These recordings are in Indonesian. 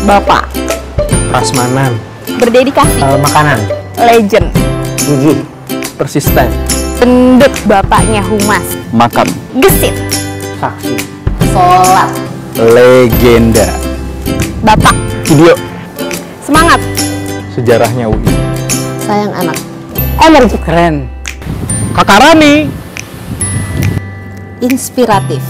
Bapak. Prasmanan. Berdedikasi. Makanan. Legend. Gigih. Persisten. Gendut bapaknya Humas. Makan. Gesit. Saksi. Sholat. Legenda. Bapak. Video. Semangat. Sejarahnya UI. Sayang anak. Energi. Keren. Kakak Rani. Inspiratif.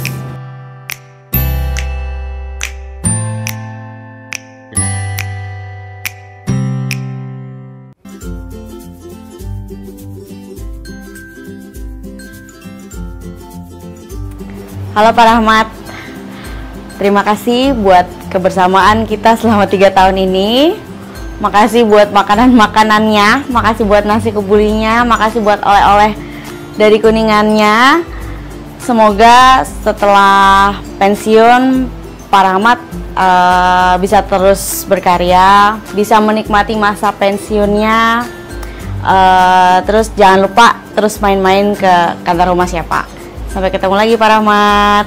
Halo Pak Rahmat, terima kasih buat kebersamaan kita selama 3 tahun ini. Makasih buat makanan-makanannya, makasih buat nasi kebulinya, makasih buat oleh-oleh dari Kuningannya. Semoga setelah pensiun Pak Rahmat bisa terus berkarya, bisa menikmati masa pensiunnya. Terus jangan lupa terus main-main ke kantor Humas ya Pak. Sampai ketemu lagi Pak Rahmat.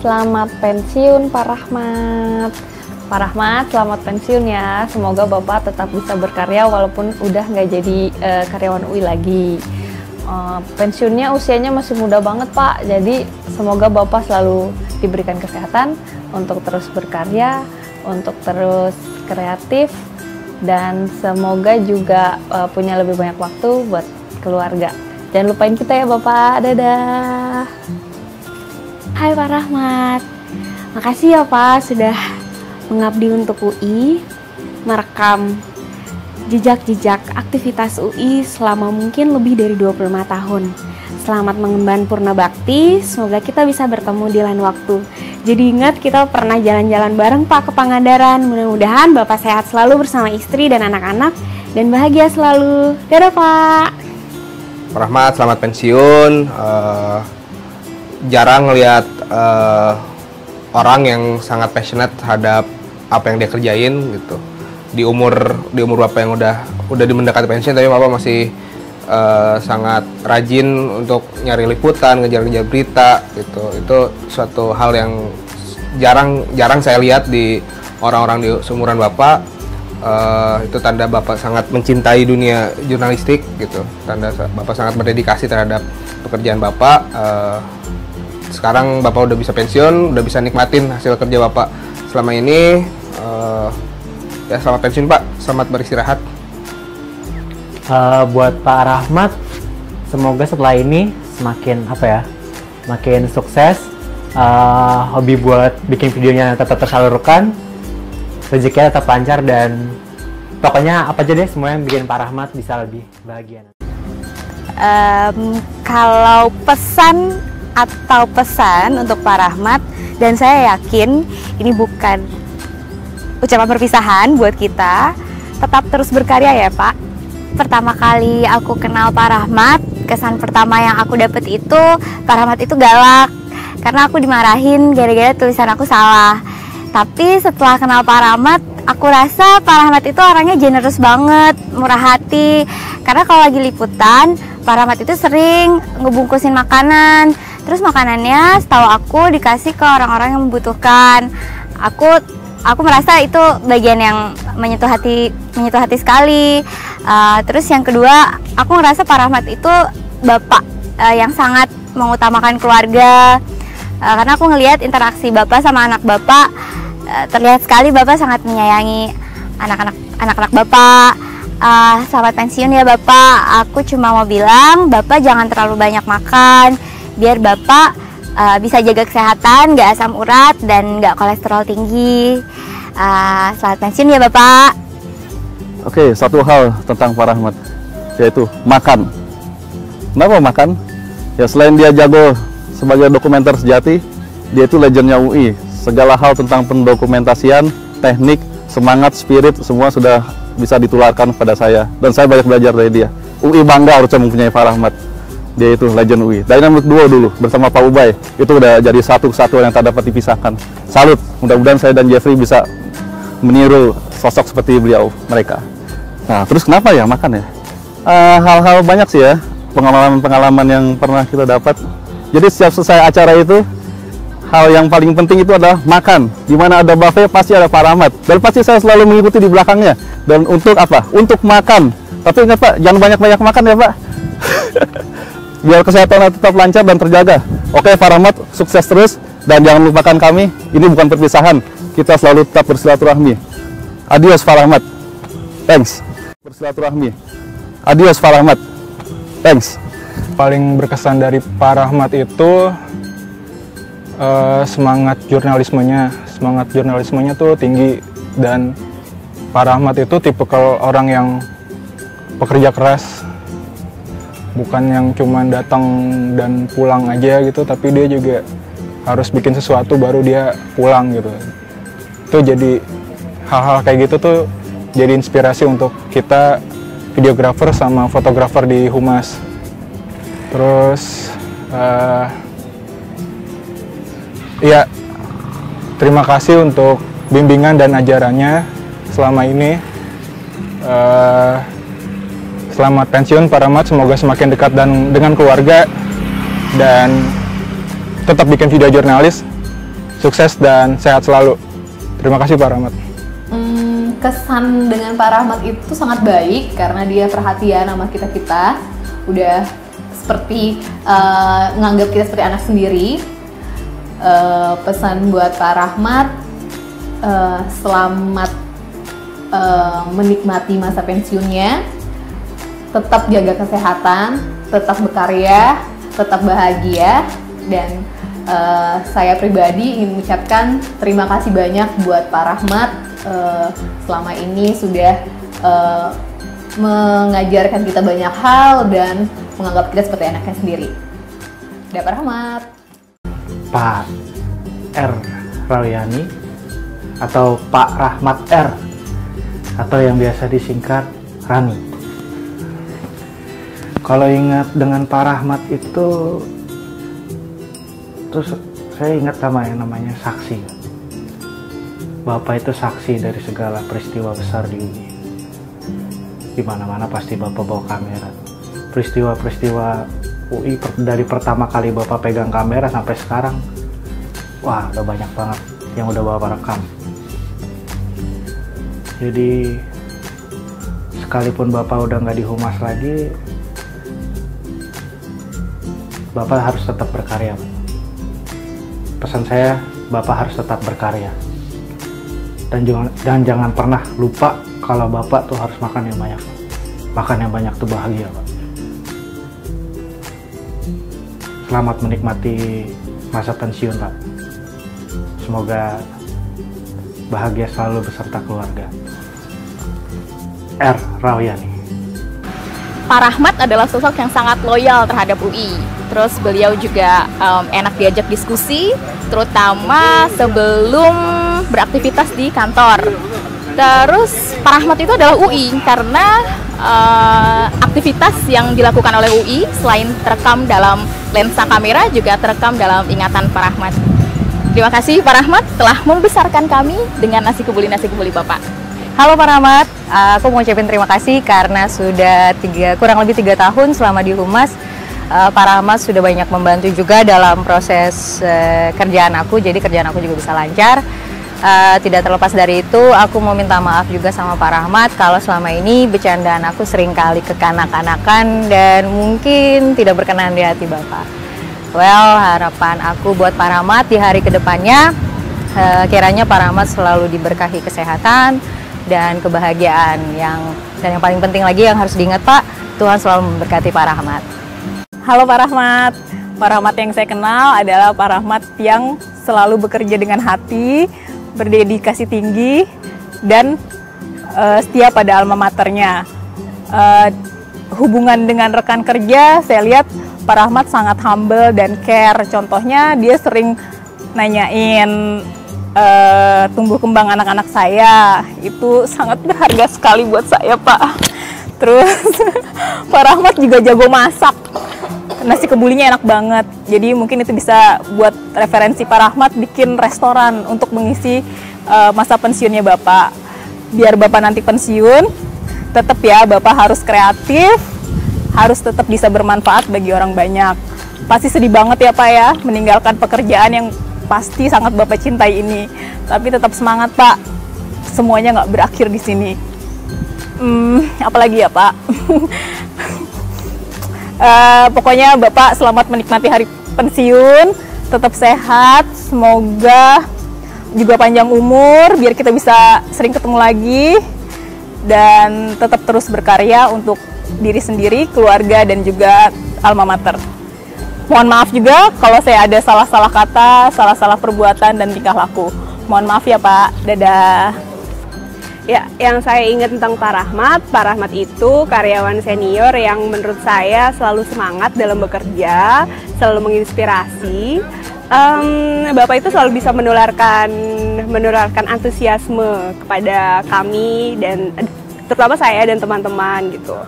Selamat pensiun Pak Rahmat. Pak Rahmat, selamat pensiun ya. Semoga Bapak tetap bisa berkarya walaupun udah nggak jadi karyawan UI lagi. Pensiunnya usianya masih muda banget Pak. Jadi semoga Bapak selalu diberikan kesehatan untuk terus berkarya, untuk terus kreatif, dan semoga juga punya lebih banyak waktu buat keluarga. Jangan lupain kita ya Bapak, dadah. Hai Pak Rahmat, makasih ya Pak sudah mengabdi untuk UI, merekam jejak-jejak aktivitas UI selama mungkin lebih dari 25 tahun. Selamat mengemban purna bakti, semoga kita bisa bertemu di lain waktu. Jadi ingat kita pernah jalan-jalan bareng Pak ke Pangandaran. Mudah-mudahan Bapak sehat selalu bersama istri dan anak-anak dan bahagia selalu. Dadah Pak. Pak Rahmat, selamat pensiun. Jarang ngelihat orang yang sangat passionate terhadap apa yang dia kerjain gitu. Di umur Bapak yang udah mendekati pensiun, tapi Bapak masih sangat rajin untuk nyari liputan, ngejar-ngejar berita gitu. Itu suatu hal yang jarang saya lihat di orang-orang di seumuran Bapak. Itu tanda Bapak sangat mencintai dunia jurnalistik gitu. Tanda Bapak sangat berdedikasi terhadap pekerjaan Bapak. Sekarang Bapak udah bisa pensiun, udah bisa nikmatin hasil kerja Bapak selama ini. Ya selamat pensiun Pak, selamat beristirahat. Buat Pak Rahmat, semoga setelah ini makin sukses. Hobi buat bikin videonya tetap tersalurkan, rezekinya tetap lancar, dan pokoknya apa aja deh semua yang bikin Pak Rahmat bisa lebih bahagia. Kalau pesan untuk Pak Rahmat, dan saya yakin ini bukan ucapan perpisahan buat kita, tetap terus berkarya ya Pak. Pertama kali aku kenal Pak Rahmat, kesan pertama yang aku dapet itu Pak Rahmat itu galak karena aku dimarahin gara-gara tulisan aku salah. Tapi setelah kenal Pak Rahmat, aku rasa Pak Rahmat itu orangnya generous banget, murah hati. Karena kalau lagi liputan, Pak Rahmat itu sering ngebungkusin makanan. Terus makanannya setahu aku dikasih ke orang-orang yang membutuhkan. Aku merasa itu bagian yang menyentuh hati sekali. Terus yang kedua, aku ngerasa Pak Rahmat itu bapak yang sangat mengutamakan keluarga. Karena aku ngelihat interaksi Bapak sama anak Bapak, terlihat sekali Bapak sangat menyayangi anak-anak Bapak. Selamat pensiun ya Bapak. Aku cuma mau bilang Bapak jangan terlalu banyak makan, biar Bapak bisa jaga kesehatan, nggak asam urat dan nggak kolesterol tinggi. Selamat pensiun ya Bapak. Oke, satu hal tentang Pak Rahmat, yaitu makan. Kenapa makan? Ya selain dia jago sebagai dokumenter sejati, dia itu legendnya UI. Segala hal tentang pendokumentasian, teknik, semangat, spirit, semua sudah bisa ditularkan pada saya. Dan saya banyak belajar dari dia. UI bangga harusnya mempunyai Pak Rahmat. Dia itu legend UI. Dynamic Duo dulu bersama Pak Ubay, itu udah jadi satu kesatuan yang tak dapat dipisahkan. Salut, mudah-mudahan saya dan Jeffrey bisa meniru sosok seperti mereka. Nah, terus kenapa ya makan ya? Hal-hal banyak sih ya, pengalaman-pengalaman yang pernah kita dapat. Jadi setiap selesai acara itu, hal yang paling penting itu adalah makan. Di mana ada buffet pasti ada Pak Rahmat. Dan pasti saya selalu mengikuti di belakangnya. Dan untuk apa? Untuk makan. Tapi ingat Pak, jangan banyak-banyak makan ya Pak. Biar kesehatan tetap lancar dan terjaga. Oke Pak Rahmat, sukses terus. Dan jangan lupakan kami, ini bukan perpisahan. Kita selalu tetap bersilaturahmi. Adios Pak Rahmat. Thanks. Bersilaturahmi. Adios Pak Rahmat. Thanks. Paling berkesan dari Pak Rahmat itu semangat jurnalismenya tuh tinggi, dan Pak Rahmat itu tipikal orang yang pekerja keras, bukan yang cuma datang dan pulang aja gitu, tapi dia juga harus bikin sesuatu baru dia pulang gitu. Itu jadi hal-hal kayak gitu tuh jadi inspirasi untuk kita videografer sama fotografer di Humas. Terus ya, terima kasih untuk bimbingan dan ajarannya selama ini. Selamat pensiun Pak Rahmat, semoga semakin dekat dengan keluarga dan tetap bikin video jurnalis. Sukses dan sehat selalu. Terima kasih Pak Rahmat. Kesan dengan Pak Rahmat itu sangat baik karena dia perhatian sama kita-kita. Udah seperti nganggap kita seperti anak sendiri. Pesan buat Pak Rahmat, selamat menikmati masa pensiunnya, tetap jaga kesehatan, tetap berkarya, tetap bahagia, dan saya pribadi ingin mengucapkan terima kasih banyak buat Pak Rahmat selama ini sudah mengajarkan kita banyak hal dan menganggap kita seperti anaknya sendiri. Dadah Pak Rahmat. Pak R. Rawyani atau Pak Rahmat R, atau yang biasa disingkat Rani. Kalau ingat dengan Pak Rahmat itu, terus saya ingat sama yang namanya saksi. Bapak itu saksi dari segala peristiwa besar di UI. Di mana-mana pasti Bapak bawa kamera. Peristiwa-peristiwa UI dari pertama kali Bapak pegang kamera sampai sekarang, wah udah banyak banget yang udah Bapak rekam. Jadi sekalipun Bapak udah nggak di Humas lagi, Bapak harus tetap berkarya. Pesan saya, Bapak harus tetap berkarya. Dan jangan pernah lupa kalau Bapak tuh harus makan yang banyak. Makan yang banyak tuh bahagia, Pak. Selamat menikmati masa pensiun, Pak. Semoga bahagia selalu beserta keluarga. R. Rawyani. Pak Rahmat adalah sosok yang sangat loyal terhadap UI. Terus beliau juga enak diajak diskusi, terutama sebelum beraktivitas di kantor. Terus Pak Rahmat itu adalah UI karena aktivitas yang dilakukan oleh UI selain terekam dalam lensa kamera juga terekam dalam ingatan Pak Rahmat. Terima kasih Pak Rahmat telah membesarkan kami dengan nasi kebuli Bapak. Halo Pak Rahmat, aku mau ucapin terima kasih karena sudah kurang lebih 3 tahun selama di Humas. Pak Rahmat sudah banyak membantu juga dalam proses kerjaan aku, jadi kerjaan aku juga bisa lancar. Tidak terlepas dari itu, aku mau minta maaf juga sama Pak Rahmat kalau selama ini bercandaan aku seringkali kekanak-kanakan dan mungkin tidak berkenan di hati Bapak. Well, harapan aku buat Pak Rahmat di hari kedepannya, kiranya Pak Rahmat selalu diberkahi kesehatan dan kebahagiaan. Dan yang paling penting lagi yang harus diingat Pak, Tuhan selalu memberkati Pak Rahmat. Halo Pak Rahmat. Pak Rahmat yang saya kenal adalah Pak Rahmat yang selalu bekerja dengan hati, berdedikasi tinggi, dan setia pada alma maternya. Hubungan dengan rekan kerja, saya lihat Pak Rahmat sangat humble dan care. Contohnya dia sering nanyain tumbuh kembang anak-anak saya. Itu sangat berharga sekali buat saya Pak. Terus Pak Rahmat juga jago masak. Nasi kebulinya enak banget. Jadi mungkin itu bisa buat referensi Pak Rahmat bikin restoran untuk mengisi masa pensiunnya Bapak. Biar Bapak nanti pensiun, tetap ya Bapak harus kreatif, harus tetap bisa bermanfaat bagi orang banyak. Pasti sedih banget ya Pak ya, meninggalkan pekerjaan yang pasti sangat Bapak cintai ini. Tapi tetap semangat Pak, semuanya nggak berakhir di sini. Apalagi ya Pak? Pokoknya Bapak selamat menikmati hari pensiun, tetap sehat, semoga juga panjang umur, biar kita bisa sering ketemu lagi, dan tetap terus berkarya untuk diri sendiri, keluarga, dan juga alma mater. Mohon maaf juga kalau saya ada salah-salah kata, salah-salah perbuatan, dan tingkah laku. Mohon maaf ya Pak, dadah. Ya, yang saya ingat tentang Pak Rahmat itu karyawan senior yang menurut saya selalu semangat dalam bekerja, selalu menginspirasi. Bapak itu selalu bisa menularkan antusiasme kepada kami dan terutama saya dan teman-teman gitu.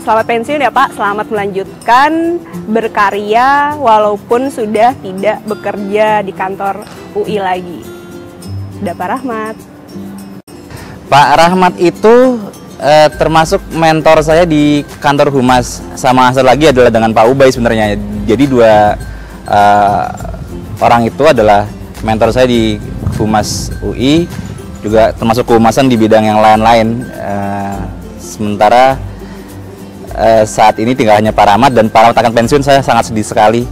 Selamat pensiun ya Pak, selamat melanjutkan berkarya walaupun sudah tidak bekerja di kantor UI lagi. Udah Pak Rahmat. Pak Rahmat itu termasuk mentor saya di kantor Humas, sama satu lagi adalah dengan Pak Ubay sebenarnya. Jadi dua orang itu adalah mentor saya di Humas UI, juga termasuk kehumasan di bidang yang lain-lain. Sementara saat ini tinggal hanya Pak Rahmat, dan Pak Rahmat akan pensiun. Saya sangat sedih sekali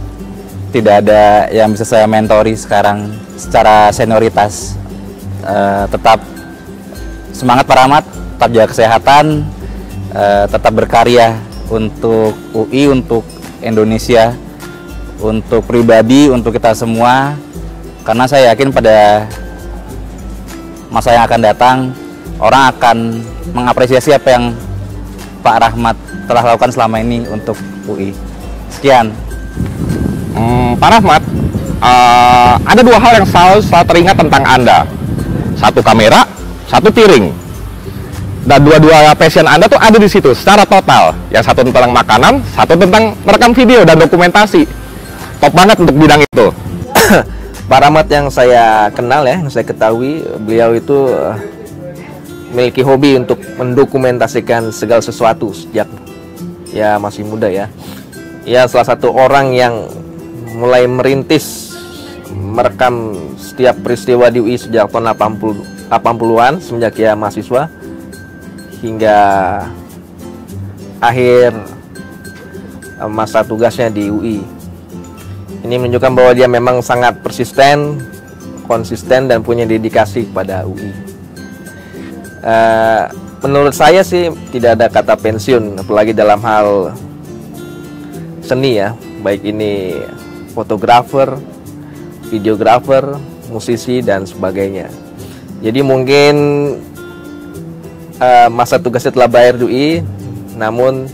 tidak ada yang bisa saya mentori sekarang secara senioritas. Tetap semangat Pak Rahmat, tetap jaga kesehatan, tetap berkarya untuk UI, untuk Indonesia, untuk pribadi, untuk kita semua. Karena saya yakin pada masa yang akan datang, orang akan mengapresiasi apa yang Pak Rahmat telah lakukan selama ini untuk UI. Sekian. Pak Rahmat, ada dua hal yang selalu teringat tentang Anda. Satu kamera, satu piring. Dan dua-dua passion Anda tuh ada di situ secara total. Yang satu tentang makanan, satu tentang merekam video dan dokumentasi. Top banget untuk bidang itu. Pak Rahmat yang saya kenal ya, yang saya ketahui, beliau itu memiliki hobi untuk mendokumentasikan segala sesuatu sejak ya masih muda ya. Ya salah satu orang yang mulai merintis merekam setiap peristiwa di UI sejak tahun 80-an semenjak ya mahasiswa hingga akhir masa tugasnya di UI. Ini menunjukkan bahwa dia memang sangat persisten, konsisten, dan punya dedikasi kepada UI. Menurut saya sih tidak ada kata pensiun, apalagi dalam hal seni ya, baik ini fotografer, videografer, musisi, dan sebagainya. Jadi mungkin masa tugasnya telah berakhir di UI, namun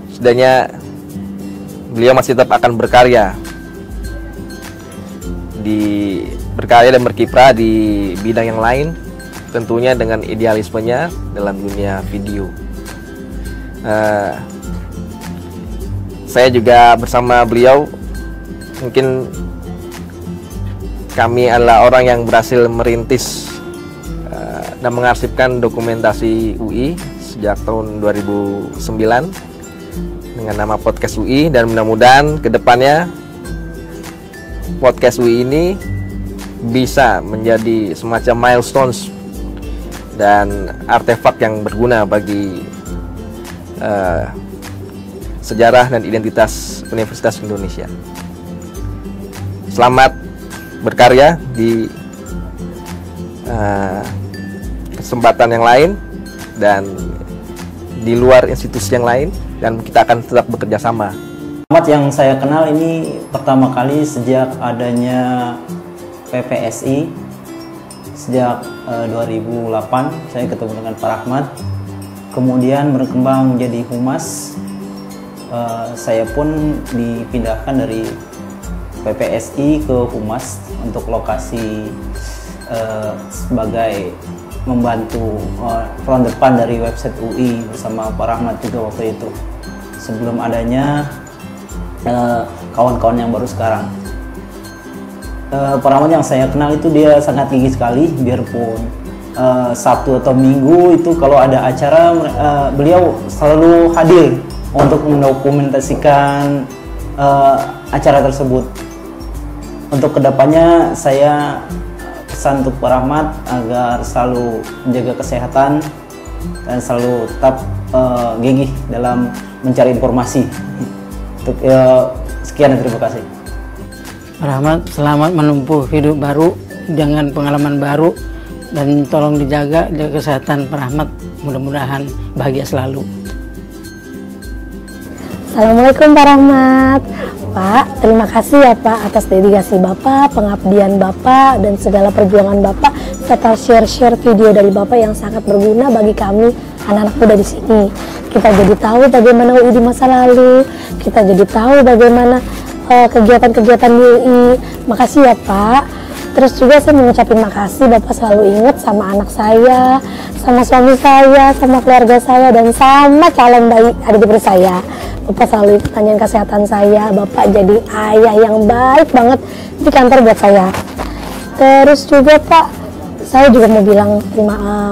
setidaknya beliau masih tetap akan berkarya dan berkiprah di bidang yang lain, tentunya dengan idealismenya dalam dunia video. Saya juga bersama beliau, mungkin kami adalah orang yang berhasil merintis dan mengarsipkan dokumentasi UI sejak tahun 2009 dengan nama Podcast UI, dan mudah-mudahan kedepannya Podcast UI ini bisa menjadi semacam milestones dan artefak yang berguna bagi sejarah dan identitas Universitas Indonesia. Selamat berkarya di kesempatan yang lain dan di luar institusi yang lain, dan kita akan tetap bekerja sama. Rahmat yang saya kenal ini pertama kali sejak adanya PPSI. Sejak 2008 saya ketemu dengan Pak Rahmat, kemudian berkembang menjadi humas. Saya pun dipindahkan dari PPSI ke humas untuk lokasi sebagai membantu front depan dari website UI bersama Pak Rahmat juga waktu itu, sebelum adanya kawan-kawan yang baru sekarang. Pak Rahmat yang saya kenal itu dia sangat gigih sekali, biarpun Sabtu atau Minggu itu kalau ada acara beliau selalu hadir untuk mendokumentasikan acara tersebut. untuk kedepannya saya pesan untuk Pak Rahmat agar selalu menjaga kesehatan dan selalu tetap gigih dalam mencari informasi. Untuk sekian dan terima kasih. Pak Rahmat, selamat menempuh hidup baru dengan pengalaman baru, dan tolong jaga kesehatan Pak Rahmat, mudah-mudahan bahagia selalu. Assalamualaikum Pak Rahmat. Pak, terima kasih ya Pak atas dedikasi Bapak, pengabdian Bapak, dan segala perjuangan Bapak, serta share-share video dari Bapak yang sangat berguna bagi kami anak-anak muda di sini. Kita jadi tahu bagaimana UI di masa lalu, kita jadi tahu bagaimana kegiatan-kegiatan di UI. Makasih ya Pak. Terus juga saya mengucapkan makasih, Bapak selalu ingat sama anak saya, sama suami saya, sama keluarga saya, dan sama calon bayi adik-adik saya. Bapak selalu tanyain kesehatan saya. Bapak jadi ayah yang baik banget di kantor buat saya. Terus juga Pak, saya juga mau bilang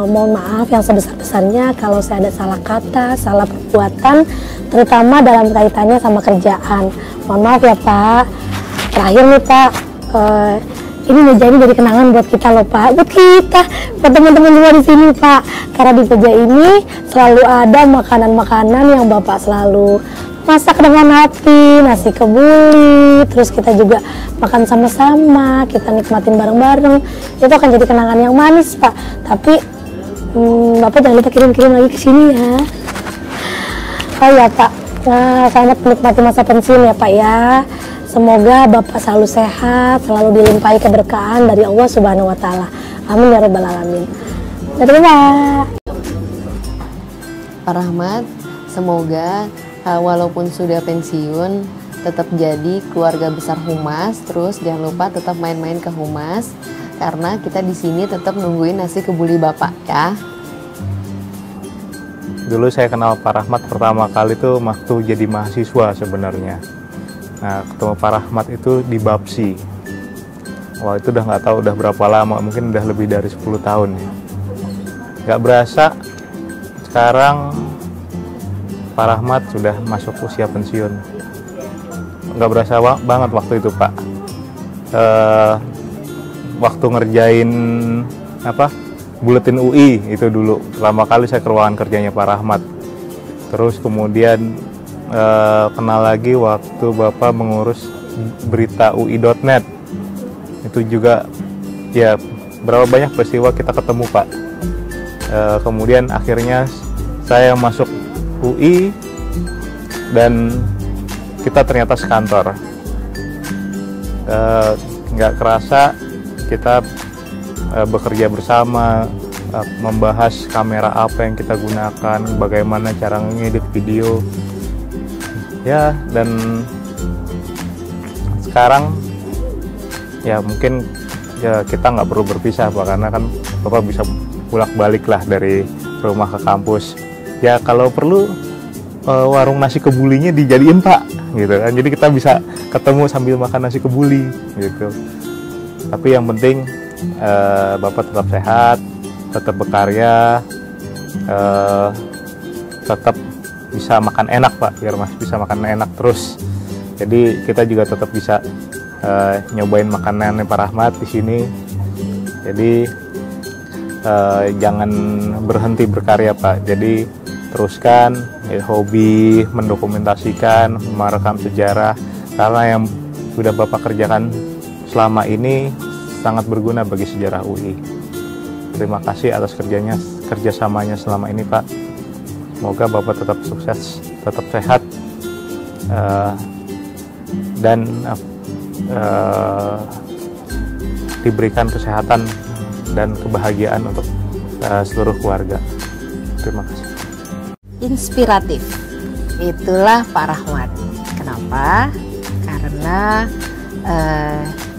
mohon maaf yang sebesar-besarnya kalau saya ada salah kata, salah perbuatan, terutama dalam kaitannya sama kerjaan. Mohon maaf ya Pak. Terakhir nih Pak, ini meja ini jadi kenangan buat kita loh Pak, buat kita, buat teman-teman semua di sini Pak. Karena di meja ini selalu ada makanan-makanan yang Bapak selalu masak dengan hati, nasi kebuli, terus kita juga makan sama-sama, kita nikmatin bareng-bareng. Itu akan jadi kenangan yang manis Pak. Tapi Bapak jangan lupa kirim-kirim lagi ke sini ya. Oh ya Pak, selamat menikmati masa pensiun ya Pak ya. Semoga Bapak selalu sehat, selalu dilimpahi keberkahan dari Allah Subhanahu wa Ta'ala. Amin ya Rabbal Alamin. Dadah. Pak Rahmat, semoga walaupun sudah pensiun tetap jadi keluarga besar Humas. Terus jangan lupa tetap main-main ke Humas, karena kita di sini tetap nungguin nasi kebuli Bapak ya. Dulu saya kenal Pak Rahmat pertama kali tuh waktu jadi mahasiswa sebenarnya. Nah, ketemu Pak Rahmat itu di Bapsi. Wah, itu udah nggak tahu udah berapa lama, mungkin udah lebih dari 10 tahun ya. Nggak berasa, sekarang Pak Rahmat sudah masuk usia pensiun. Nggak berasa banget waktu itu Pak. Waktu ngerjain buletin UI itu dulu, pertama kali saya ke ruangan kerjanya Pak Rahmat. Terus kemudian kenal lagi waktu Bapak mengurus berita UI.net. Itu juga ya berapa banyak peristiwa kita ketemu Pak. Kemudian akhirnya saya masuk UI dan kita ternyata sekantor. Nggak kerasa kita bekerja bersama, membahas kamera apa yang kita gunakan, bagaimana cara ngedit video. Ya, dan sekarang ya mungkin ya kita nggak perlu berpisah Pak, karena kan Bapak bisa bolak-balik lah dari rumah ke kampus. Ya kalau perlu warung nasi kebulinya dijadiin Pak, gitu kan. Jadi kita bisa ketemu sambil makan nasi kebuli gitu. Tapi yang penting Bapak tetap sehat, tetap berkarya, tetap bisa makan enak Pak, biar Mas bisa makan enak terus. Jadi kita juga tetap bisa nyobain makanan Pak Rahmat di sini. Jadi jangan berhenti berkarya Pak. Jadi teruskan hobi mendokumentasikan, merekam sejarah, karena yang sudah Bapak kerjakan selama ini sangat berguna bagi sejarah UI. Terima kasih atas kerjasamanya selama ini Pak. Semoga Bapak tetap sukses, tetap sehat, dan diberikan kesehatan dan kebahagiaan untuk seluruh keluarga. Terima kasih. Inspiratif, itulah Pak Rahmat. Kenapa? Karena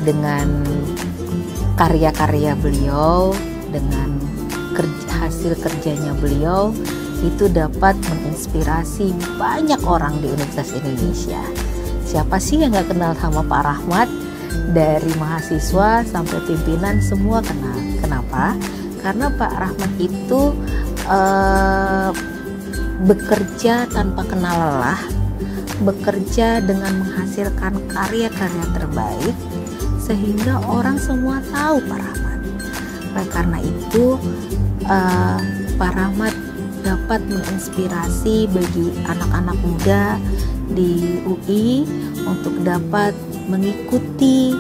dengan karya-karya beliau, dengan hasil kerjanya beliau, itu dapat menginspirasi banyak orang di Universitas Indonesia. Siapa sih yang nggak kenal sama Pak Rahmat? Dari mahasiswa sampai pimpinan semua kenal. Kenapa? Karena Pak Rahmat itu bekerja tanpa kenal lelah, bekerja dengan menghasilkan karya-karya terbaik, sehingga orang semua tahu Pak Rahmat. Oleh karena itu Pak Rahmat dapat menginspirasi bagi anak-anak muda di UI untuk dapat mengikuti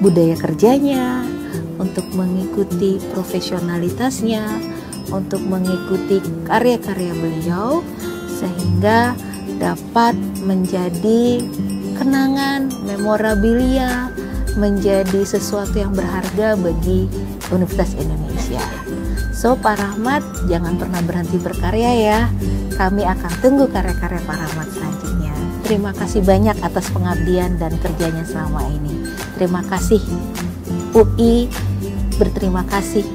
budaya kerjanya, untuk mengikuti profesionalitasnya, untuk mengikuti karya-karya beliau, sehingga dapat menjadi kenangan, memorabilia, menjadi sesuatu yang berharga bagi Universitas Indonesia. So Pak Rahmat, jangan pernah berhenti berkarya ya. Kami akan tunggu karya-karya Pak Rahmat selanjutnya. Terima kasih banyak atas pengabdian dan kerjanya selama ini. Terima kasih UI, berterima kasih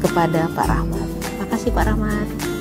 kepada Pak Rahmat. Terima kasih Pak Rahmat.